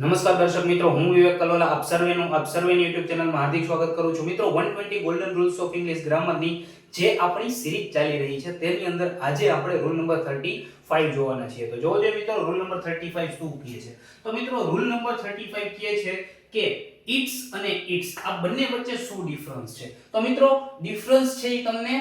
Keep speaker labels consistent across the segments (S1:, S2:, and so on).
S1: નમસ્કાર દર્શક મિત્રો, હું વિવેક કલોલા આપ સર્વેની YouTube ચેનલમાં હાર્દિક સ્વાગત કરું છું. મિત્રો 120 ગોલ્ડન રૂલ્સ ઓફ ઇંગ્લિશ ગ્રામરની જે આપણી સિરીઝ ચાલી રહી છે તેની અંદર આજે આપણે રૂલ નંબર 35 જોવાના છીએ. તો જોવો જોઈએ મિત્રો, રૂલ નંબર 35 શું કહે છે. તો મિત્રો રૂલ નંબર 35 કહે છે કે ઇટ્સ અને ઇટ્સ આ બંને વચ્ચે શું ડિફરન્સ છે. તો મિત્રો ડિફરન્સ છે એ તમને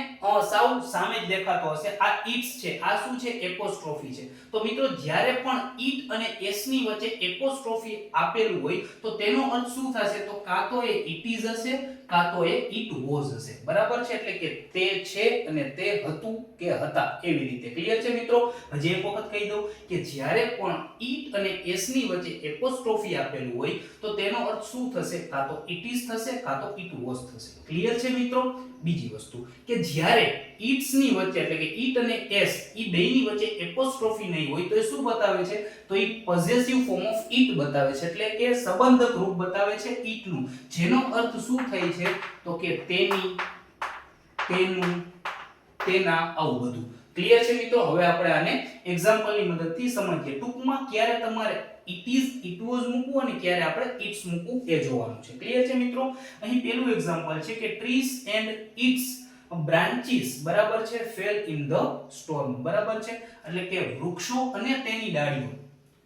S1: સાવ સામે જ દેખાતો હશે. આ ઇટ્સ છે, આ શું છે? એપોસ્ટ્રોફી છે. તો મિત્રો જ્યારે પણ ઇટ અને એસ ની વચ્ચે એપોસ્ટ્રોફી આપેલું હોય તો તેનો અર્થ શું થશે? તો કાં તો એ ઇટ ઇઝ હશે, કાં તો એ ઇટ વોઝ હશે. બરાબર છે? એટલે કે તે છે અને તે હતું કે હતા, એવી રીતે. ક્લિયર છે મિત્રો? હજી એક વખત કહી દઉં કે જ્યારે પણ ઇટ અને એસ ની વચ્ચે એપોસ્ટ્રોફી આપેલું હોય તો તેનો અર્થ શું થશે? કાં તો ઇટ ઇઝ થશે, કાં તો ઇટ વોઝ થશે. ક્લિયર છે મિત્રો? બીજી વસ્તુ કે જ્યારે ઇટ્સ ની વચ્ચે એટલે કે ઇટ અને એસ ઈ બેયની વચ્ચે એપોસ્ટ્રોફી નહીં હોય તો એ શું બતાવે છે? તો એ પોઝેસિવ ફોર્મ ઓફ ઇટ બતાવે છે. એટલે કે સંબંધક રૂપ બતાવે છે ઇટ નું, જેનો અર્થ શું થાય છે? તો કે તેની, તેનું, તેના, આવું બધું. ક્લિયર છે મિત્રો? હવે આપણે આને એક્ઝામ્પલની મદદથી સમજીએ. ટૂંકમાં ક્યારે તમારે ઇટ ઇઝ, ઇટ વોઝ મૂકવું અને ક્યારે આપણે ઇટ્સ મૂકવું એ જોવાનું છે. ક્લિયર છે મિત્રો? અહીં પહેલું એક્ઝામ્પલ છે કે ટ્રીસ એન્ડ ઇટ્સ બ્રાન્ચીસ, બરાબર છે, ફેલ ઇન ધ સ્ટોર્મ. બરાબર છે? એટલે કે વૃક્ષો અને તેની ડાળીઓ.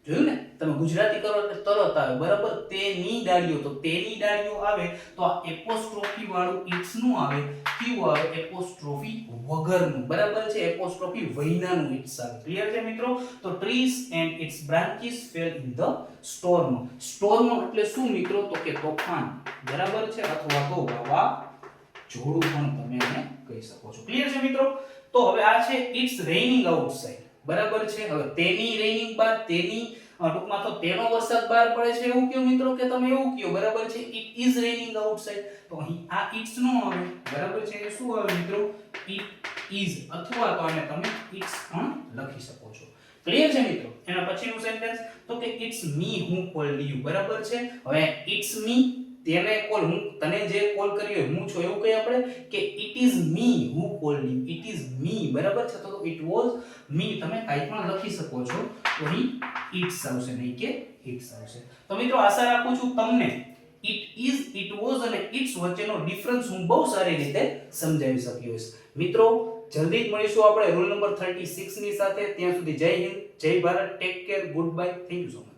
S1: જોયું ને? તમે ગુજરાતી કરો એટલે તરત આવે. બરાબર? તેની ડાળીઓ, તો તેની ડાળીઓ આવે તો આ એપોસ્ટ્રોફી વાળું ઇટ્સ નું આવે. કેવું આવે? એપોસ્ટ્રોફી વગરનું. બરાબર છે? એપોસ્ટ્રોફી વૈનાનું ઇટ્સ આવે. ક્લિયર છે મિત્રો? તો trees and its branches fell in the storm. Storm એટલે શું મિત્રો? તો કે તોફાન. બરાબર છે? અથવા તો વાવાઝોડું પણ તમે એને કહી શકો છો. ક્લિયર છે મિત્રો? તો હવે આ છે ઇટ્સ રેઇનિંગ આઉટસાઇડ. બરાબર છે? હવે તેની રેઇનિંગ બાર તેની ટૂંકમાં તો તેનો વરસાદ બહાર પડે છે એવું કયો મિત્રો? કે તમે એવું કયો. બરાબર છે? It is રેઇનિંગ outside. તો અહીં આ ઇટ્સ નો આવે. બરાબર છે? એ શું આવે મિત્રો? It is. અથવા તો આને તમે ઇટ્સ પણ લખી શકો છો. ક્લિયર છે મિત્રો? એના પછીનું સેન્ટેન્સ તો કે it's me who called you. બરાબર છે? હવે ઇટ્સ મી, તેને કોલ, હું તને જે કોલ કર્યો હું છું એવું કહીએ આપણે કે it is me who called you. It is મી. બરાબર છે? તો ઇટ વોઝ મી તમે કાઈ પણ લખી શકો છો. તો અહીં ઇટ્સ આવશે, નહીં કે ઇટ્સ આવશે. તો મિત્રો આશા રાખું છું તમને ઇટ ઇઝ, ઇટ વોઝ અને ઇટ્સ વચ્ચેનો ડિફરન્સ હું બહુ સારી રીતે સમજાવી શક્યો છું. મિત્રો જલ્દી જ મળીશું આપણે રૂલ નંબર 36 ની સાથે. ત્યાં સુધી જય હિન્દ, જય Bharat, take care, good bye, thank you so much.